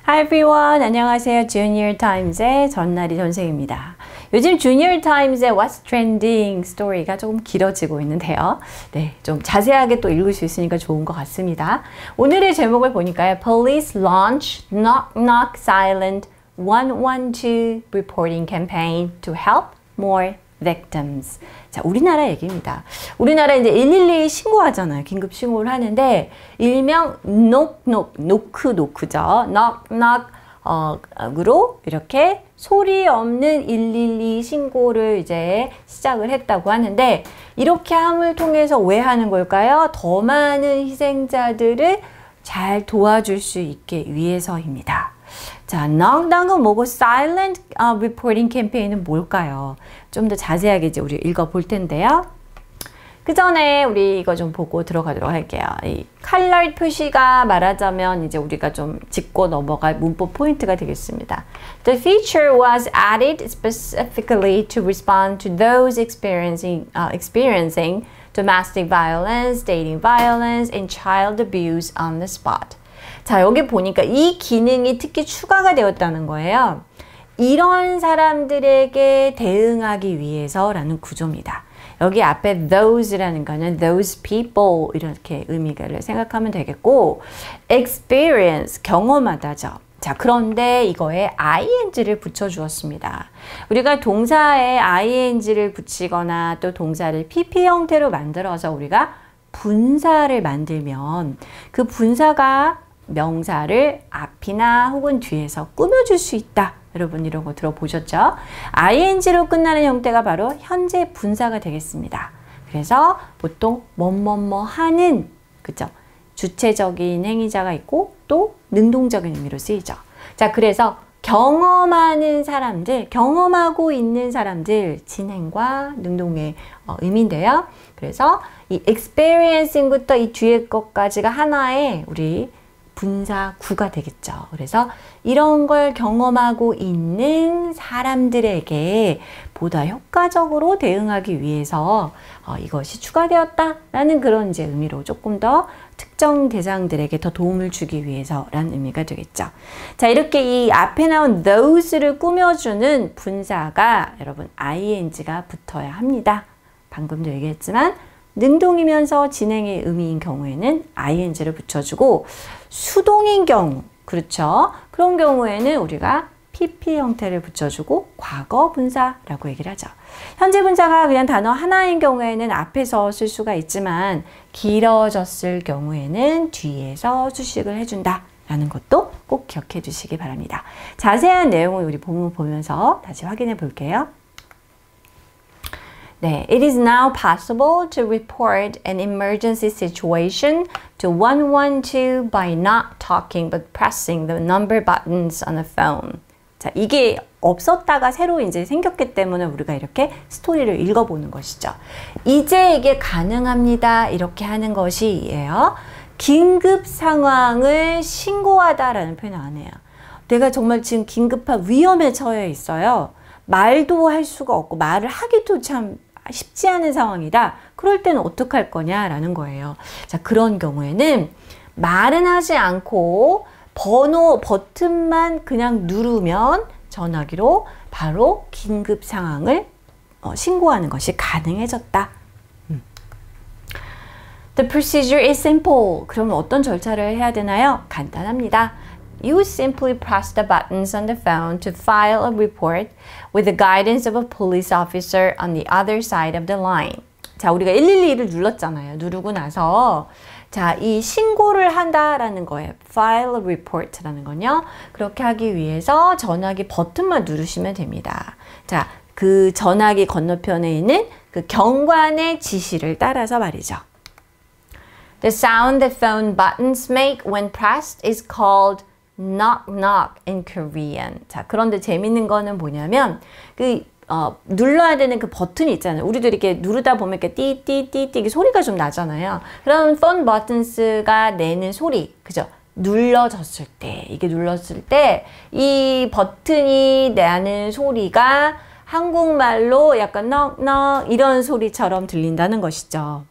Hi everyone. 안녕하세요. Junior Times의 전나리 선생입니다. 요즘 Junior Times의 What's Trending 스토리가 조금 길어지고 있는데요. 네, 좀 자세하게 또 읽을 수 있으니까 좋은 것 같습니다. 오늘의 제목을 보니까요. Police launch knock knock silent 112 reporting campaign to help more victims. 자, 우리나라 얘기입니다. 우리나라 이제 112 신고하잖아요. 긴급 신고를 하는데 일명 노크죠. knock-knock으로 이렇게 소리 없는 112 신고를 이제 시작을 했다고 하는데 이렇게 함을 통해서 왜 하는 걸까요? 더 많은 희생자들을 잘 도와줄 수 있게 위해서입니다. 자, knock-knock은 뭐고 silent reporting campaign은 뭘까요? 좀 더 자세하게 이제 우리 읽어볼 텐데요. 그 전에 우리 이거 좀 보고 들어가도록 할게요. 이 칼날 표시가 말하자면 이제 우리가 좀 짚고 넘어갈 문법 포인트가 되겠습니다. The feature was added specifically to respond to those experiencing domestic violence, dating violence, and child abuse on the spot. 자, 여기 보니까 이 기능이 특히 추가가 되었다는 거예요. 이런 사람들에게 대응하기 위해서라는 구조입니다. 여기 앞에 those라는 거는 those people 이렇게 의미를 생각하면 되겠고 experience, 경험하다죠. 자, 그런데 이거에 ing를 붙여주었습니다. 우리가 동사에 ing를 붙이거나 또 동사를 pp 형태로 만들어서 우리가 분사를 만들면 그 분사가 명사를 앞이나 혹은 뒤에서 꾸며줄 수 있다. 여러분 이런 거 들어보셨죠? ing로 끝나는 형태가 바로 현재 분사가 되겠습니다. 그래서 보통 뭐뭐뭐 하는 그죠? 주체적인 행위자가 있고 또 능동적인 의미로 쓰이죠. 자, 그래서 경험하는 사람들, 경험하고 있는 사람들 진행과 능동의 의미인데요. 그래서 이 experiencing부터 이 뒤에 것까지가 하나의 우리 분사구가 되겠죠. 그래서 이런 걸 경험하고 있는 사람들에게 보다 효과적으로 대응하기 위해서 이것이 추가되었다라는 그런 이제 의미로 조금 더 특정 대상들에게 더 도움을 주기 위해서라는 의미가 되겠죠. 자, 이렇게 이 앞에 나온 those를 꾸며주는 분사가 여러분 ing가 붙어야 합니다. 방금도 얘기했지만 능동이면서 진행의 의미인 경우에는 ing를 붙여주고 수동인 경우, 그렇죠? 그런 경우에는 우리가 pp 형태를 붙여주고 과거 분사라고 얘기를 하죠. 현재 분사가 그냥 단어 하나인 경우에는 앞에서 쓸 수가 있지만 길어졌을 경우에는 뒤에서 수식을 해준다 라는 것도 꼭 기억해 주시기 바랍니다. 자세한 내용을 우리 본문 보면서 다시 확인해 볼게요. 네, it is now possible to report an emergency situation to 112 by not talking but pressing the number buttons on the phone. 자, 이게 없었다가 새로 이제 생겼기 때문에 우리가 이렇게 스토리를 읽어보는 것이죠. 이제 이게 가능합니다. 이렇게 하는 것이에요. 긴급 상황을 신고하다라는 표현 안 해요. 내가 정말 지금 긴급한 위험에 처해 있어요. 말도 할 수가 없고 말을 하기도 참 쉽지 않은 상황이다. 그럴 때는 어떡할 거냐라는 거예요. 자, 그런 경우에는 말은 하지 않고 버튼만 그냥 누르면 전화기로 바로 긴급 상황을 신고하는 것이 가능해졌다. The procedure is simple. 그러면 어떤 절차를 해야 되나요? 간단합니다. You simply press the buttons on the phone to file a report with the guidance of a police officer on the other side of the line. 자, 우리가 112를 눌렀잖아요. 누르고 나서 자, 이 신고를 한다라는 거예요. File a report라는 건요. 그렇게 하기 위해서 전화기 버튼만 누르시면 됩니다. 자, 그 전화기 건너편에 있는 그 경관의 지시를 따라서 말이죠. The sound the phone buttons make when pressed is called knock knock in Korean. 자, 그런데 재밌는 거는 뭐냐면 눌러야 되는 그 버튼이 있잖아요. 우리도 이렇게 누르다 보면 이렇게 띠띠띠띠 소리가 좀 나잖아요. 그럼 phone buttons가 내는 소리, 그죠? 눌러졌을 때, 이게 눌렀을 때 이 버튼이 내는 소리가 한국말로 약간 knock knock 이런 소리처럼 들린다는 것이죠.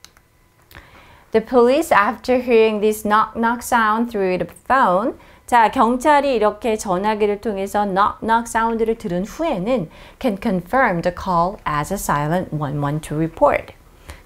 The police, after hearing this knock knock sound through the phone, 자, 경찰이 이렇게 전화기를 통해서 knock knock 사운드를 들은 후에는 can confirm the call as a silent 112 report.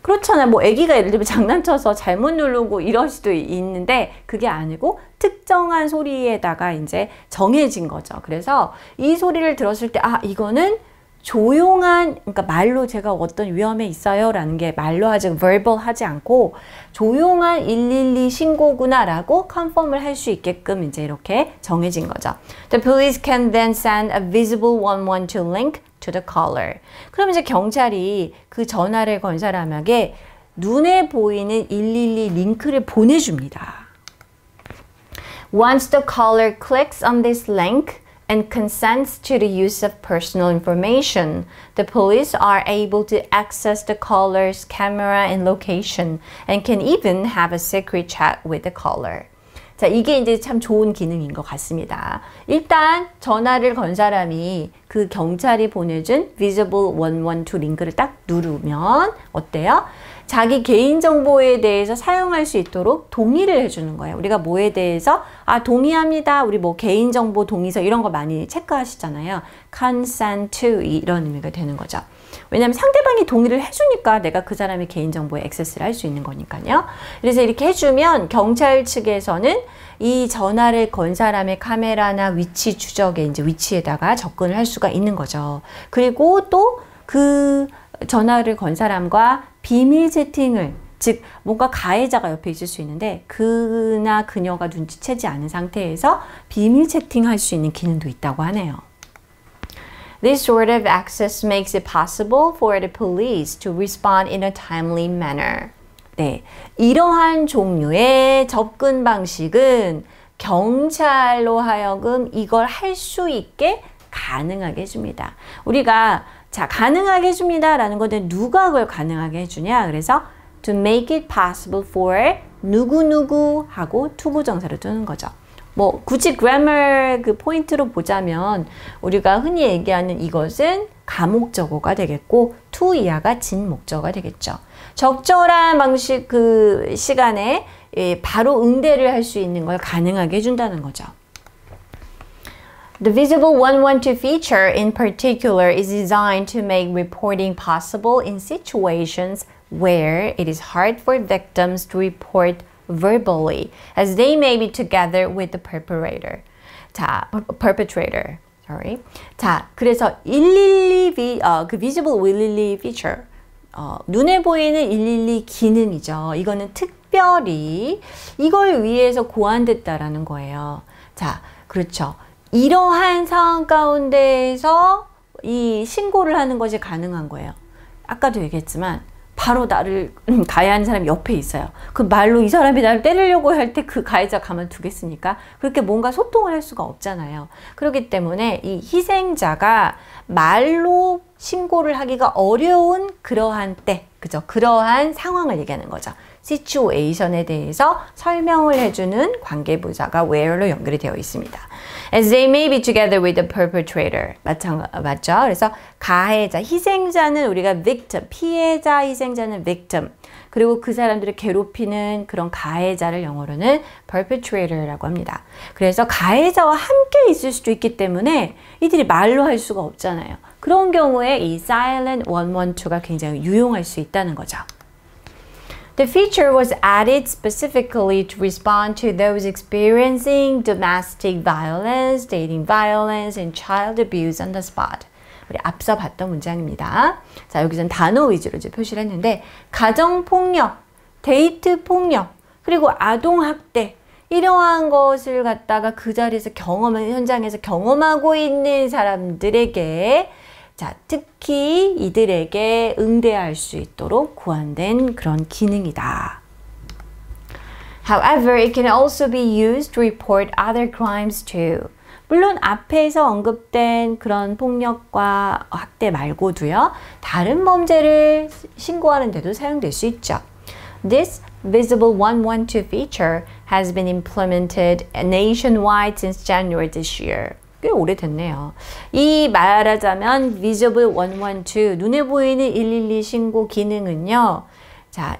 그렇잖아요. 뭐 아기가 예를 들면 장난쳐서 잘못 누르고 이럴 수도 있는데 그게 아니고 특정한 소리에다가 이제 정해진 거죠. 그래서 이 소리를 들었을 때 아, 이거는 조용한, 그러니까 말로 제가 어떤 위험에 있어요 라는 게 말로 하지, verbal 하지 않고 조용한 112 신고구나 라고 컨펌을 할 수 있게끔 이제 이렇게 정해진 거죠. The police can then send a visible 112 link to the caller. 그럼 이제 경찰이 그 전화를 건 사람에게 눈에 보이는 112 링크를 보내줍니다. Once the caller clicks on this link, and consents to the use of personal information, the police are able to access the caller's camera and location and can even have a secret chat with the caller. 자, 이게 이제 참 좋은 기능인 것 같습니다. 일단 전화를 건 사람이 그 경찰이 보내준 Visible 112 링크를 딱 누르면 어때요? 자기 개인정보에 대해서 사용할 수 있도록 동의를 해주는 거예요. 우리가 뭐에 대해서 아 동의합니다. 우리 뭐 개인정보 동의서 이런 거 많이 체크하시잖아요. Consent to 이런 의미가 되는 거죠. 왜냐하면 상대방이 동의를 해주니까 내가 그 사람의 개인정보에 액세스를 할 수 있는 거니까요. 그래서 이렇게 해주면 경찰 측에서는 이 전화를 건 사람의 카메라나 위치 추적에 이제 위치에다가 접근을 할 수가 있는 거죠. 그리고 또 그 전화를 건 사람과 비밀 채팅을 즉 뭔가 가해자가 옆에 있을 수 있는데 그나 그녀가 눈치채지 않은 상태에서 비밀 채팅할 수 있는 기능도 있다고 하네요. This sort of access makes it possible for the police to respond in a timely manner. 네, 이러한 종류의 접근 방식은 경찰로 하여금 이걸 할 수 있게 가능하게 해줍니다. 우리가 자 가능하게 해줍니다 라는 건데 누가 그걸 가능하게 해주냐. 그래서 to make it possible for 누구누구 하고 투부정사를 두는 거죠. 뭐 굳이 grammar 그 포인트로 보자면 우리가 흔히 얘기하는 이것은 가목적어가 되겠고 to 이하가 진목적어가 되겠죠. 적절한 방식 그 시간에 바로 응대를 할 수 있는 걸 가능하게 해준다는 거죠. The Visible 112 feature in particular is designed to make reporting possible in situations where it is hard for victims to report verbally, as they may be together with the perpetrator. 자, 그래서 112 그 Visible 112 feature 눈에 보이는 112 기능이죠. 이거는 특별히 이걸 위해서 고안됐다라는 거예요. 자, 그렇죠. 이러한 상황 가운데에서 이 신고를 하는 것이 가능한 거예요. 아까도 얘기했지만 바로 나를 가해하는 사람이 옆에 있어요. 그 말로 이 사람이 나를 때리려고 할 때 그 가해자 가만두겠습니까? 그렇게 뭔가 소통을 할 수가 없잖아요. 그렇기 때문에 이 희생자가 말로 신고를 하기가 어려운 그러한 때, 그죠? 그러한 상황을 얘기하는 거죠. situation에 대해서 설명을 해주는 관계부사가 where로 연결이 되어 있습니다. As they may be together with the perpetrator. 맞죠? 그래서 가해자, 희생자는 우리가 victim, 피해자, 희생자는 victim. 그리고 그 사람들을 괴롭히는 그런 가해자를 영어로는 perpetrator라고 합니다. 그래서 가해자와 함께 있을 수도 있기 때문에 이들이 말로 할 수가 없잖아요. 그런 경우에 이 silent 112가 굉장히 유용할 수 있다는 거죠. The feature was added specifically to respond to those experiencing domestic violence, dating violence, and child abuse on the spot. 우리 앞서 봤던 문장입니다. 자, 여기서는 단어 위주로 이제 표시를 했는데 가정폭력, 데이트폭력, 그리고 아동학대 이러한 것을 갖다가 그 자리에서 현장에서 경험하고 있는 사람들에게 자, 특히 이들에게 응대할 수 있도록 고안된 그런 기능이다. However, it can also be used to report other crimes too. 물론 앞에서 언급된 그런 폭력과 학대 말고도요. 다른 범죄를 신고하는 데도 사용될 수 있죠. This Visible 112 feature has been implemented nationwide since January this year. 꽤 오래됐네요. 이 말하자면 Visible 112 눈에 보이는 112 신고 기능은요. 자,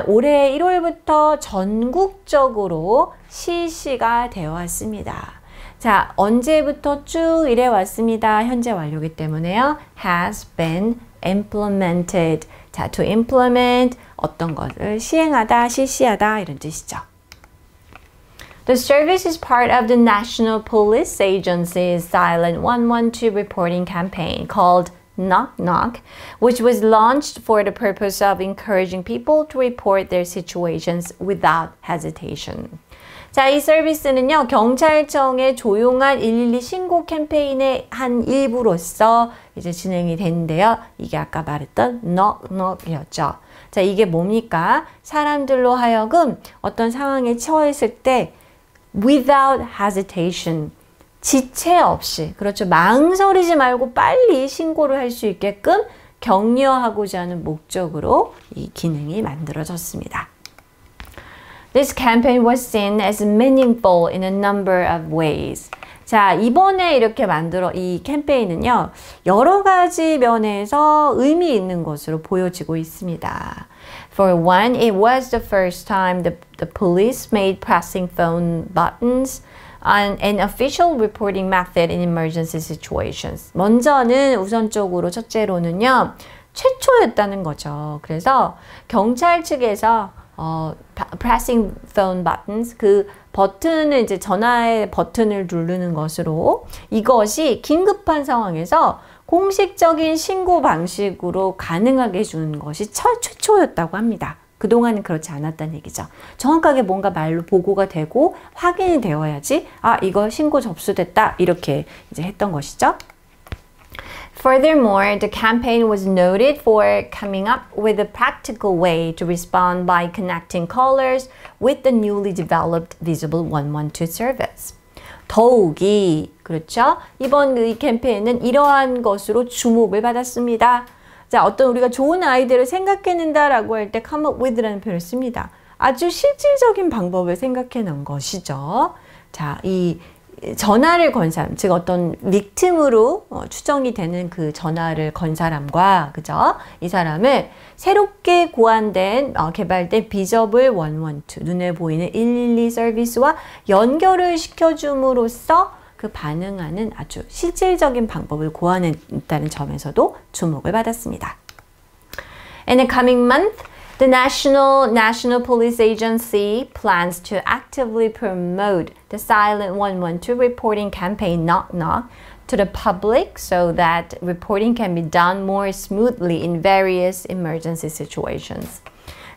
올해 1월부터 전국적으로 실시가 되어 왔습니다. 자, 언제부터 쭉 이래 왔습니다. 현재 완료이기 때문에요. has been implemented. 자, to implement 어떤 것을 시행하다, 실시하다 이런 뜻이죠. The service is part of the National Police Agency's Silent 112 reporting campaign called Knock Knock, which was launched for the purpose of encouraging people to report their situations without hesitation. 자, 이 서비스는요, 경찰청의 조용한 112 신고 캠페인의 한 일부로서 이제 진행이 됐는데요. 이게 아까 말했던 Knock Knock이었죠. 자, 이게 뭡니까? 사람들로 하여금 어떤 상황에 처했을 때 without hesitation, 지체 없이, 그렇죠. 망설이지 말고 빨리 신고를 할 수 있게끔 격려하고자 하는 목적으로 이 기능이 만들어졌습니다. This campaign was seen as meaningful in a number of ways. 자, 이번에 이렇게 이 캠페인은요, 여러 가지 면에서 의미 있는 것으로 보여지고 있습니다. For one, it was the first time the police made pressing phone buttons an official reporting method in emergency situations. 먼저는 우선적으로 첫째로는요, 최초였다는 거죠. 그래서 경찰 측에서 pressing phone buttons, 그 버튼을 이제 전화의 버튼을 누르는 것으로 이것이 긴급한 상황에서 공식적인 신고 방식으로 가능하게 해주는 것이 최초였다고 합니다. 그동안은 그렇지 않았다는 얘기죠. 정확하게 뭔가 말로 보고가 되고 확인이 되어야지 이거 신고 접수됐다 이렇게 이제 했던 것이죠. Furthermore, the campaign was noted for coming up with a practical way to respond by connecting callers with the newly developed Visible 112 service. 더욱이 그렇죠? 이번 이 캠페인은 이러한 것으로 주목을 받았습니다. 자, 어떤 우리가 좋은 아이디어를 생각해낸다라고 할 때 come up with라는 표현을 씁니다. 아주 실질적인 방법을 생각해낸 것이죠. 자, 이 전화를 건 사람, 즉 어떤 빅팀으로 추정이 되는 그 전화를 건 사람과 그죠? 이 사람을 새롭게 개발된 비저블 112 눈에 보이는 112 서비스와 연결을 시켜줌으로써 그 반응하는 아주 실질적인 방법을 고안했다는 점에서도 주목을 받았습니다. In the coming month, the National Police Agency plans to actively promote the Silent 112 reporting campaign Knock Knock to the public so that reporting can be done more smoothly in various emergency situations.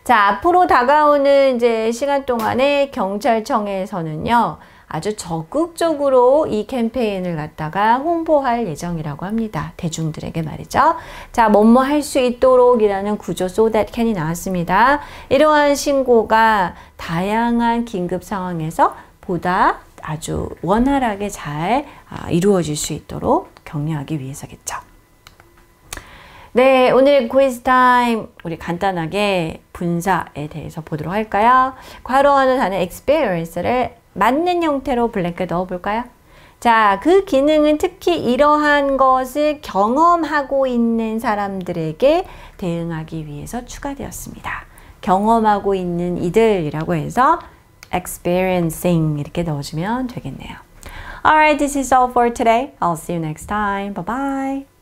자, 앞으로 다가오는 이제 시간 동안에 경찰청에서는요, 아주 적극적으로 이 캠페인을 갖다가 홍보할 예정이라고 합니다. 대중들에게 말이죠. 자, 뭐뭐 할 수 있도록 이라는 구조 so that can이 나왔습니다. 이러한 신고가 다양한 긴급 상황에서 보다 아주 원활하게 잘 이루어질 수 있도록 격려하기 위해서겠죠. 네, 오늘 quiz 타임 우리 간단하게 분사에 대해서 보도록 할까요? 괄호하는 단어 experience를 맞는 형태로 블랭크에 넣어볼까요? 자, 그 기능은 특히 이러한 것을 경험하고 있는 사람들에게 대응하기 위해서 추가되었습니다. 경험하고 있는 이들이라고 해서 experiencing 이렇게 넣어주면 되겠네요. Alright, this is all for today. I'll see you next time. Bye bye.